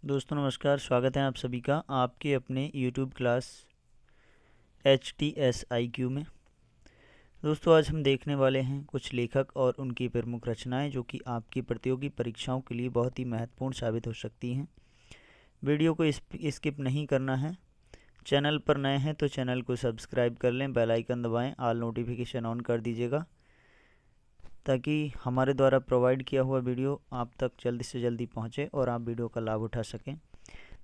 दोस्तों नमस्कार, स्वागत है आप सभी का आपके अपने YouTube क्लास HTSIQ में। दोस्तों आज हम देखने वाले हैं कुछ लेखक और उनकी प्रमुख रचनाएं जो कि आपकी प्रतियोगी परीक्षाओं के लिए बहुत ही महत्वपूर्ण साबित हो सकती हैं। वीडियो को स्किप नहीं करना है। चैनल पर नए हैं तो चैनल को सब्सक्राइब कर लें, बेल आइकन दबाएं, ऑल नोटिफिकेशन ऑन कर दीजिएगा ताकि हमारे द्वारा प्रोवाइड किया हुआ वीडियो आप तक जल्दी से जल्दी पहुंचे और आप वीडियो का लाभ उठा सकें।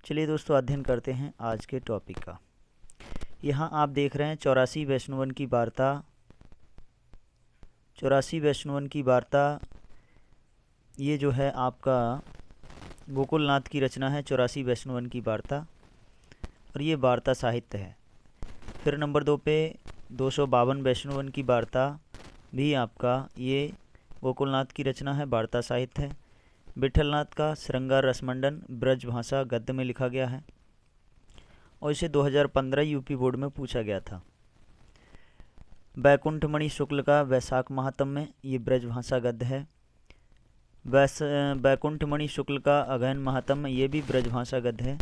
चलिए दोस्तों अध्ययन करते हैं आज के टॉपिक का। यहाँ आप देख रहे हैं 84 वैष्णवन की वार्ता। 84 वैष्णवन की वार्ता ये जो है आपका गोकुलनाथ की रचना है। 84 वैष्णवन की वार्ता और ये वार्ता साहित्य है। फिर नंबर 2 पे 252 वैष्णवन की वार्ता भी आपका ये गोकुलनाथ की रचना है, वार्ता साहित्य है। विठलनाथ का श्रृंगार रसमंडन ब्रज भाषा गद्य में लिखा गया है और इसे 2015 यूपी बोर्ड में पूछा गया था। बैकुंठमणि शुक्ल का वैशाख महात्म में ये ब्रज भाषा गद्य है। बैकुंठमणि शुक्ल का अगहन महात्म ये भी ब्रज भाषा गद्य है।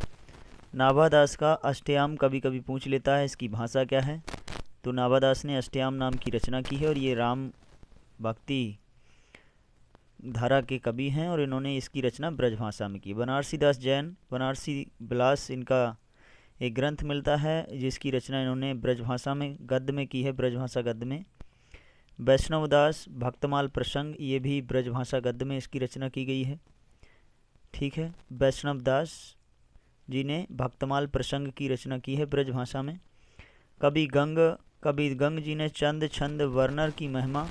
नाभादास का अष्टयाम कभी कभी पूछ लेता है इसकी भाषा क्या है, तो नाभादास ने अष्टयाम नाम की रचना की है और ये राम भक्ति धारा के कवि हैं और इन्होंने इसकी रचना ब्रज भाषा में की। बनारसी दास जैन बनारसी विलास इनका एक ग्रंथ मिलता है जिसकी रचना इन्होंने ब्रज भाषा में गद्य में की है, ब्रज भाषा गद्य में। वैष्णवदास भक्तमाल प्रसंग ये भी ब्रज भाषा गद्य में इसकी रचना की गई है। ठीक है, वैष्णवदास जी ने भक्तमाल प्रसंग की रचना की है ब्रज भाषा में। कवि गंग जी ने चंद छंद वर्णर की महिमा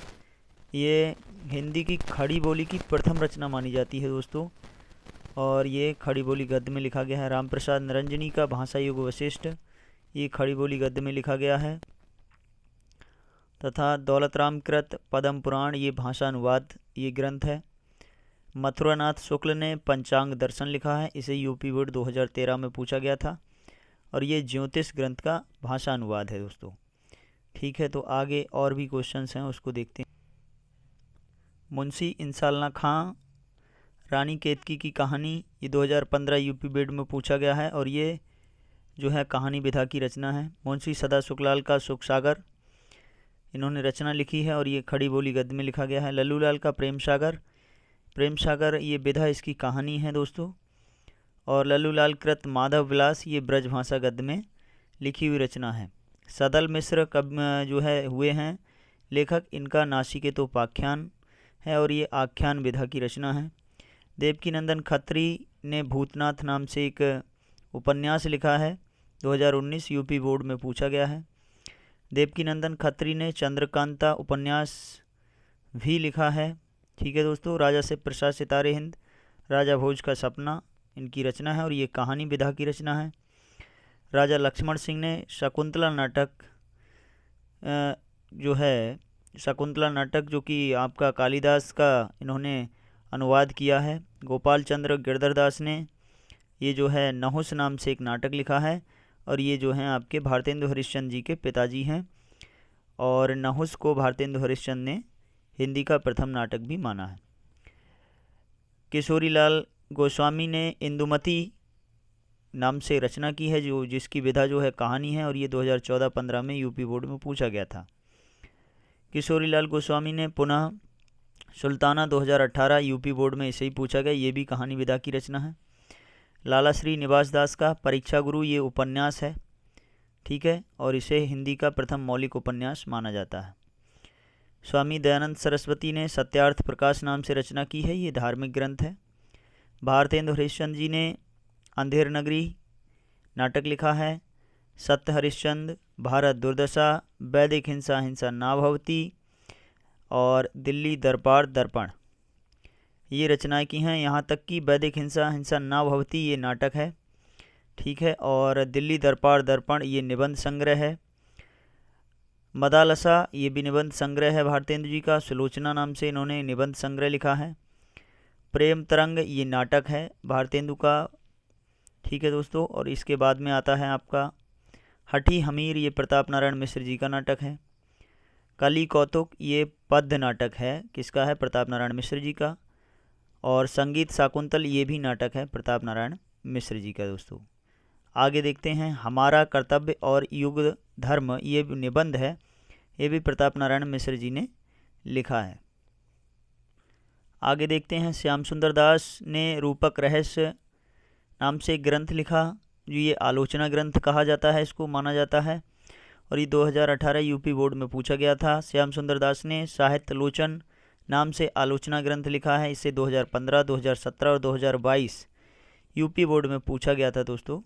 ये हिंदी की खड़ी बोली की प्रथम रचना मानी जाती है दोस्तों, और ये खड़ी बोली गद्य में लिखा गया है। राम प्रसाद निरंजनी का भाषा युग वशिष्ठ ये खड़ी बोली गद्य में लिखा गया है। तथा दौलतराम कृत पद्म पुराण ये भाषा अनुवाद ये ग्रंथ है। मथुरानाथ शुक्ल ने पंचांग दर्शन लिखा है, इसे यूपी बोर्ड 2013 में पूछा गया था और ये ज्योतिष ग्रंथ का भाषा अनुवाद है दोस्तों। ठीक है, तो आगे और भी क्वेश्चंस हैं उसको देखते हैं। मुंशी इंसाल्ला खां रानी केतकी की कहानी ये 2015 यूपी बोर्ड में पूछा गया है और ये जो है कहानी विधा की रचना है। मुंशी सदा सुखलाल का सुख सागर इन्होंने रचना लिखी है और ये खड़ी बोली गद्य में लिखा गया है। लल्लूलाल का प्रेम सागर ये विधा इसकी कहानी है दोस्तों। और लल्लूलाल कृत माधव विलास ये ब्रज भाषा गद्य में लिखी हुई रचना है। सदल मिश्र कब जो है हुए हैं लेखक, इनका नासिकेत उपाख्यान है और ये आख्यान विधा की रचना है। देवकीनंदन खत्री ने भूतनाथ नाम से एक उपन्यास लिखा है, 2019 यूपी बोर्ड में पूछा गया है। देवकीनंदन खत्री ने चंद्रकांता उपन्यास भी लिखा है। ठीक है दोस्तों, राजा से प्रसाद सितारे हिंद राजा भोज का सपना इनकी रचना है और ये कहानी विधा की रचना है। राजा लक्ष्मण सिंह ने शकुंतला नाटक जो कि आपका कालिदास का इन्होंने अनुवाद किया है। गोपाल चंद्र गिरधरदास ने ये जो है नहुस नाम से एक नाटक लिखा है और ये जो हैं आपके भारतेंदु हरिश्चंद्र जी के पिताजी हैं और नहुस को भारतेंदु हरिश्चंद्र ने हिंदी का प्रथम नाटक भी माना है। किशोरीलाल गोस्वामी ने इंदुमती नाम से रचना की है जिसकी विधा जो है कहानी है और ये 2014-15 में यूपी बोर्ड में पूछा गया था। किशोरीलाल गोस्वामी ने पुनः सुल्ताना 2018 यूपी बोर्ड में इसे ही पूछा गया, ये भी कहानी विधा की रचना है। लाला श्री निवास दास का परीक्षा गुरु ये उपन्यास है। ठीक है, और इसे हिंदी का प्रथम मौलिक उपन्यास माना जाता है। स्वामी दयानंद सरस्वती ने सत्यार्थ प्रकाश नाम से रचना की है, ये धार्मिक ग्रंथ है। भारतेंदु हरिश्चंद्र जी ने अंधेर नगरी नाटक लिखा है। सत्य हरिश्चंद्र, भारत दुर्दशा, वैदिक हिंसा हिंसा ना भवती और दिल्ली दरबार दर्पण ये रचनाएं की हैं। यहाँ तक कि वैदिक हिंसा हिंसा ना भवती ये नाटक है। ठीक है, और दिल्ली दरबार दर्पण ये निबंध संग्रह है। मदालसा ये भी निबंध संग्रह है भारतेंदु जी का। सुलोचना नाम से इन्होंने निबंध संग्रह लिखा है। प्रेम तरंग ये नाटक है भारतेंदु का। ठीक है दोस्तों, और इसके बाद में आता है आपका हठी हमीर ये प्रताप नारायण मिश्र जी का नाटक है। कली कौतुक ये पद्य नाटक है, किसका है? प्रताप नारायण मिश्र जी का। और संगीत शाकुंतल ये भी नाटक है प्रताप नारायण मिश्र जी का दोस्तों। आगे देखते हैं, हमारा कर्तव्य और युग धर्म, ये निबंध है, ये भी प्रताप नारायण मिश्र जी ने लिखा है। आगे देखते हैं, श्याम सुंदर दास ने रूपक रहस्य नाम से एक ग्रंथ लिखा, जो ये आलोचना ग्रंथ कहा जाता है, इसको माना जाता है, और ये 2018 यूपी बोर्ड में पूछा गया था। श्याम सुंदर दास ने साहित्य लोचन नाम से आलोचना ग्रंथ लिखा है, इसे 2015, 2017 और 2022 यूपी बोर्ड में पूछा गया था दोस्तों।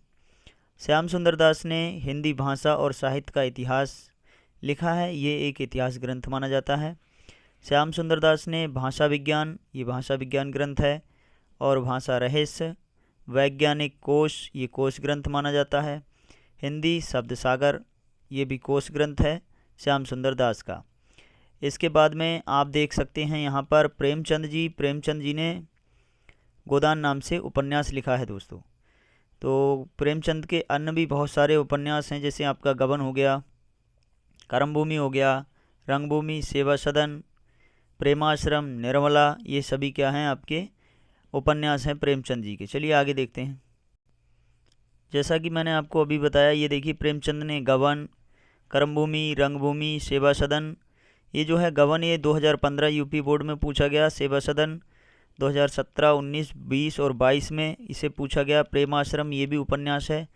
श्याम सुंदर दास ने हिंदी भाषा और साहित्य का इतिहास लिखा है, ये एक इतिहास ग्रंथ माना जाता है। श्याम सुंदर दास ने भाषा विज्ञान, ये भाषा विज्ञान ग्रंथ है, और भाषा रहस्य, वैज्ञानिक कोश, ये कोश ग्रंथ माना जाता है। हिंदी शब्द सागर, ये भी कोश ग्रंथ है श्याम सुंदर दास का। इसके बाद में आप देख सकते हैं यहाँ पर प्रेमचंद जी ने गोदान नाम से उपन्यास लिखा है दोस्तों। तो प्रेमचंद के अन्य भी बहुत सारे उपन्यास हैं, जैसे आपका गबन हो गया, कर्मभूमि हो गया, रंगभूमि, सेवा सदन, प्रेमाश्रम, निर्मला, ये सभी क्या हैं, आपके उपन्यास हैं प्रेमचंद जी के। चलिए आगे देखते हैं। जैसा कि मैंने आपको अभी बताया, ये देखिए प्रेमचंद ने गबन, कर्मभूमि, रंगभूमि, सेवा सदन, ये जो है गबन ये 2015 यूपी बोर्ड में पूछा गया, सेवा सदन 2017, 19, 20 और 22 में इसे पूछा गया। प्रेमाश्रम ये भी उपन्यास है।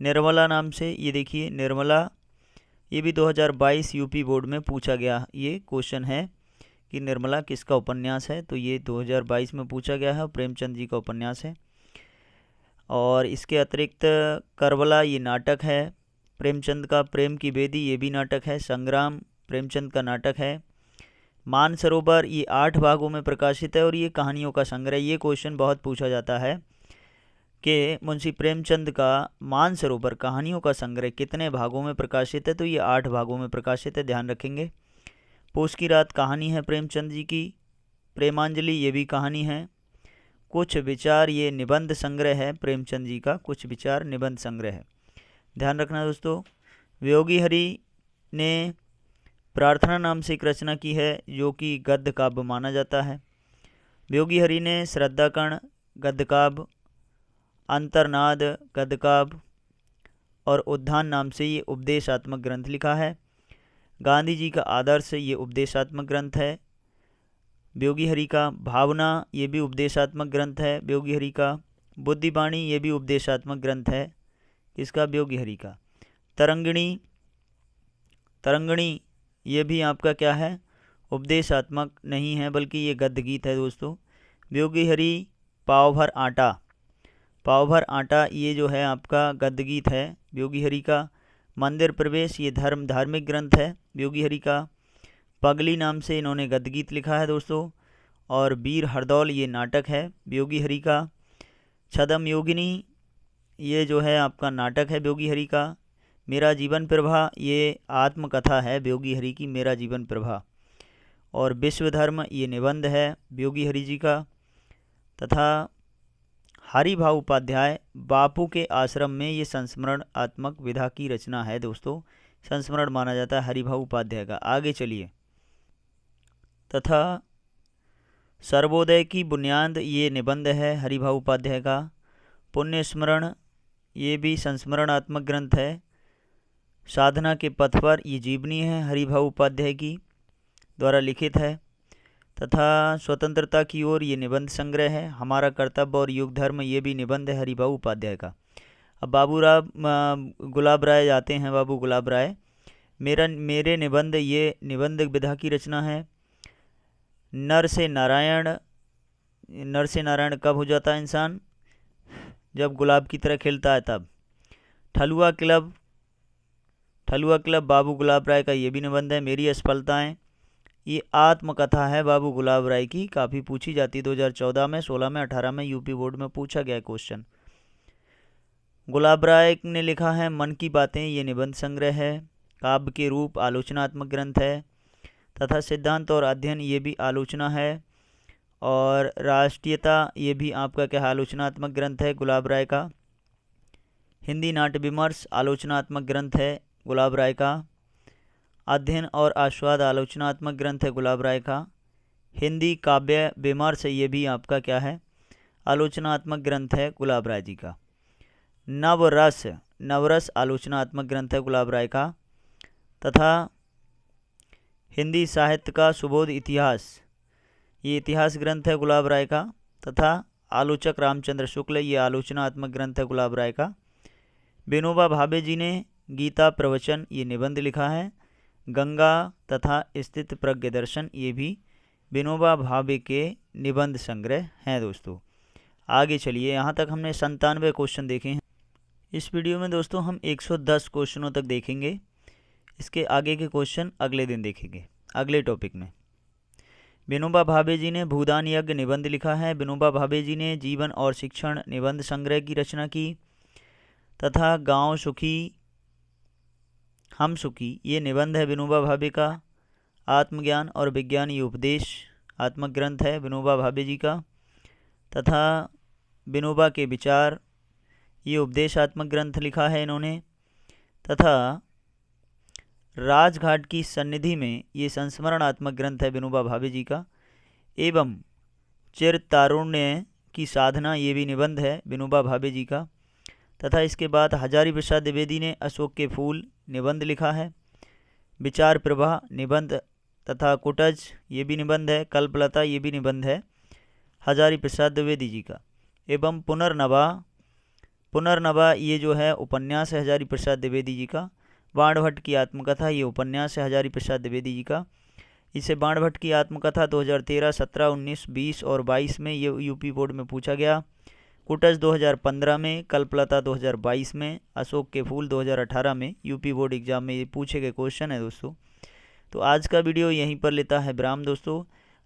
निर्मला नाम से, ये देखिए निर्मला, ये भी 2022 यूपी बोर्ड में पूछा गया। ये क्वेश्चन है कि निर्मला किसका उपन्यास है, तो ये 2022 में पूछा गया है, प्रेमचंद जी का उपन्यास है। और इसके अतिरिक्त करबला ये नाटक है प्रेमचंद का, प्रेम की बेदी ये भी नाटक है, संग्राम प्रेमचंद का नाटक है, मानसरोवर ये 8 भागों में प्रकाशित है और ये कहानियों का संग्रह। ये क्वेश्चन बहुत पूछा जाता है कि मुंशी प्रेमचंद का मानसरोवर कहानियों का संग्रह कितने भागों में प्रकाशित है, तो ये 8 भागों में प्रकाशित है, ध्यान रखेंगे। पूस की रात कहानी है प्रेमचंद जी की, प्रेमांजलि ये भी कहानी है, कुछ विचार ये निबंध संग्रह है प्रेमचंद जी का, कुछ विचार निबंध संग्रह है, ध्यान रखना दोस्तों। वियोगी हरि ने प्रार्थना नाम से एक रचना की है, जो कि गद्य काव्य माना जाता है। वियोगी हरि ने श्रद्धाकण गद्य काव्य, अंतर्नाद गद्य काव्य और उद्यान नाम से ये उपदेशात्मक ग्रंथ लिखा है। गांधी जी का आदर्श ये उपदेशात्मक ग्रंथ है वियोगी हरि का। भावना ये भी उपदेशात्मक ग्रंथ है वियोगी हरि का। बुद्धिवाणी ये भी उपदेशात्मक ग्रंथ है किसका, वियोगी हरि का। तरंगिणी ये भी आपका क्या है, उपदेशात्मक नहीं है, बल्कि ये गद्य गीत है दोस्तों। वियोगी हरि पाव भर आटा ये जो है आपका गद्य गीत है वियोगी हरि का। मंदिर प्रवेश ये धार्मिक ग्रंथ है वियोगी हरि का। पगली नाम से इन्होंने गद्य गीत लिखा है दोस्तों। और वीर हरदौल ये नाटक है वियोगी हरि का। छदम योगिनी ये जो है आपका नाटक है वियोगी हरि का। मेरा जीवन प्रभा ये आत्मकथा है वियोगी हरि की, मेरा जीवन प्रभा। और विश्व धर्म ये निबंध है वियोगी हरि जी का। तथा हरिभाव उपाध्याय बापू के आश्रम में ये संस्मरण आत्मक विधा की रचना है दोस्तों, संस्मरण माना जाता है हरिभाव उपाध्याय का। आगे चलिए। तथा सर्वोदय की बुनियाद ये निबंध है हरिभाव उपाध्याय का। पुण्य स्मरण ये भी संस्मरणात्मक ग्रंथ है। साधना के पथ पर ये जीवनी है हरिभाव उपाध्याय की द्वारा लिखित है। तथा स्वतंत्रता की ओर ये निबंध संग्रह है। हमारा कर्तव्य और युग धर्म ये भी निबंध है हरिभाव उपाध्याय का। अब गुलाब राय जाते हैं, बाबू गुलाब राय। मेरे निबंध ये निबंध विधा की रचना है। नर से नारायण कब हो जाता है इंसान, जब गुलाब की तरह खिलता है तब। ठलुआ क्लब बाबू गुलाब राय का ये भी निबंध है। मेरी असफलताएं ये आत्मकथा है बाबू गुलाब राय की, काफ़ी पूछी जाती 2014 में, 16 में, 18 में यूपी बोर्ड में पूछा गया क्वेश्चन। गुलाब राय ने लिखा है मन की बातें ये निबंध संग्रह है। काव्य के रूप आलोचनात्मक ग्रंथ है। तथा सिद्धांत और अध्ययन ये भी आलोचना है। और राष्ट्रीयता ये भी आपका क्या आलोचनात्मक ग्रंथ है गुलाब राय का। हिंदी नाट्य विमर्श आलोचनात्मक ग्रंथ है गुलाब राय का। अध्ययन और आस्वाद आलोचनात्मक ग्रंथ है गुलाब राय का। हिंदी काव्य विमर्श ये भी आपका क्या है आलोचनात्मक ग्रंथ है गुलाब राय जी का। नवरस, नवरस आलोचनात्मक ग्रंथ है गुलाब राय का। तथा हिंदी साहित्य का सुबोध इतिहास, ये इतिहास ग्रंथ है गुलाब राय का। तथा आलोचक रामचंद्र शुक्ल, ये आलोचनात्मक ग्रंथ है गुलाब राय का। विनोबा भावे जी ने गीता प्रवचन, ये निबंध लिखा है। गंगा तथा स्थित प्रज्ञ दर्शन, ये भी विनोबा भावे के निबंध संग्रह हैं दोस्तों। आगे चलिए, यहाँ तक हमने 97 क्वेश्चन देखे हैं। इस वीडियो में दोस्तों हम 110 क्वेश्चनों तक देखेंगे। इसके आगे के क्वेश्चन अगले दिन देखेंगे अगले टॉपिक में। विनोबा भावे जी ने भूदान यज्ञ निबंध लिखा है। विनोबा भावे जी ने जीवन और शिक्षण निबंध संग्रह की रचना की। तथा गांव सुखी हम सुखी, ये निबंध है विनोबा भावे का। आत्मज्ञान और विज्ञान, ये उपदेश आत्मक ग्रंथ है विनोबा भावे जी का। तथा विनोबा के विचार, ये उपदेशात्मक ग्रंथ लिखा है इन्होंने। तथा राजघाट की सन्निधि में, ये संस्मरणात्मक ग्रंथ है विनोबा भावे जी का। एवं चिर तारुण्य की साधना, ये भी निबंध है विनोबा भावे जी का। तथा इसके बाद हजारी प्रसाद द्विवेदी ने अशोक के फूल निबंध लिखा है। विचार प्रवाह निबंध तथा कुटज, ये भी निबंध है। कल्पलता, ये भी निबंध है हजारी प्रसाद द्विवेदी जी का। एवं पुनर्नवा, पुनर्नवा ये जो है उपन्यास है हजारी प्रसाद द्विवेदी जी का। बाणभट्ट की आत्मकथा, ये उपन्यास है हजारी प्रसाद द्विवेदी जी का। इसे बाणभट्ट की आत्मकथा 2013, 17, 19, 20 और 22 में ये यूपी बोर्ड में पूछा गया। कुटज 2015 में, कल्पलता 2022 में, अशोक के फूल 2018 में यूपी बोर्ड एग्जाम में ये पूछे गए क्वेश्चन है दोस्तों। तो आज का वीडियो यहीं पर लेता है विराम दोस्तों।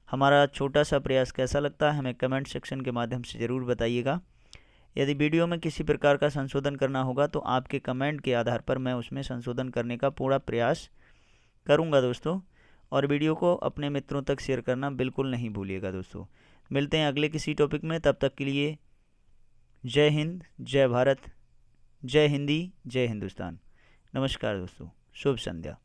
हमारा छोटा सा प्रयास कैसा लगता है हमें कमेंट सेक्शन के माध्यम से ज़रूर बताइएगा। यदि वीडियो में किसी प्रकार का संशोधन करना होगा तो आपके कमेंट के आधार पर मैं उसमें संशोधन करने का पूरा प्रयास करूंगा दोस्तों। और वीडियो को अपने मित्रों तक शेयर करना बिल्कुल नहीं भूलिएगा दोस्तों। मिलते हैं अगले किसी टॉपिक में, तब तक के लिए जय हिंद, जय भारत, जय हिंदी, जय हिंदुस्तान। नमस्कार दोस्तों, शुभ संध्या।